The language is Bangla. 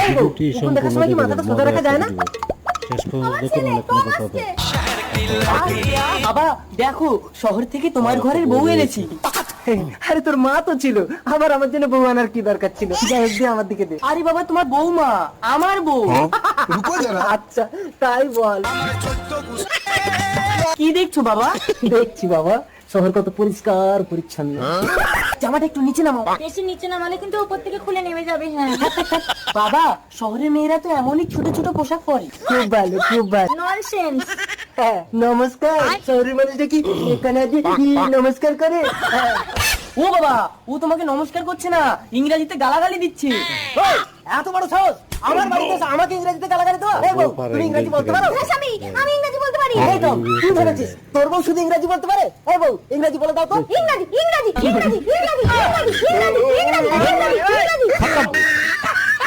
এই বউ, ভিডিওটি উকুন দেখার সময় কি মাথাটা সোজা রাখা যায় না? শেষ পর্যন্ত দেখুন অনেক মজা পাবেন। বাবা দেখো, শহর থেকে তোমার ঘরের বউ এনেছি। আরে তোর মা তো ছিল, আবার আমার জন্য বউ আনার কি দরকার ছিল? যাই হোক, দে আমার দিকে দে। আরে বাবা, তোমার বউমা আমার বউ। আচ্ছা তাই বল। কি দেখছো বাবা? দেখছি বাবা, শহর কত পরিষ্কার পরিচ্ছন্ন। জামাটা একটু নিচে নামাও। বেশি নিচে নামালে কিন্তু উপর থেকে খুলে নেমে যাবে। হ্যাঁ বাবা, শহরের মেয়েরা তো এমনই ছোট ছোট পোশাক পরে। খুব ভালো, খুব ভালো। ননসেন্স। হ্যাঁ, নমস্কার। শহরের মানুষটা কি এখানে আজ নমস্কার করে? হ্যাঁ। ও বাবা, ও তোমাকে নমস্কার করছে না, ইংরেজিতে গালাগালি দিচ্ছে। ওই, এত বড় সাহস আমার বাড়িতে এসে আমাকে ইংরেজিতে গালাগালি দেওয়া? এই বউ, তুমি ইংরেজি বলতে পারো? হ্যাঁ স্বামী, আমি ইংরেজি বলতে পারি। এই তো, তুই ভেবেছিস তোর বউ শুধু ইংরেজি বলতে পারে? এই বউ, ইংরেজি বলে দাও তো। ইংরেজি ইংরেজি ইংরেজি ইংরেজি ইংরেজি ইংরেজি ইংরেজি ইংরেজি ইংরেজি।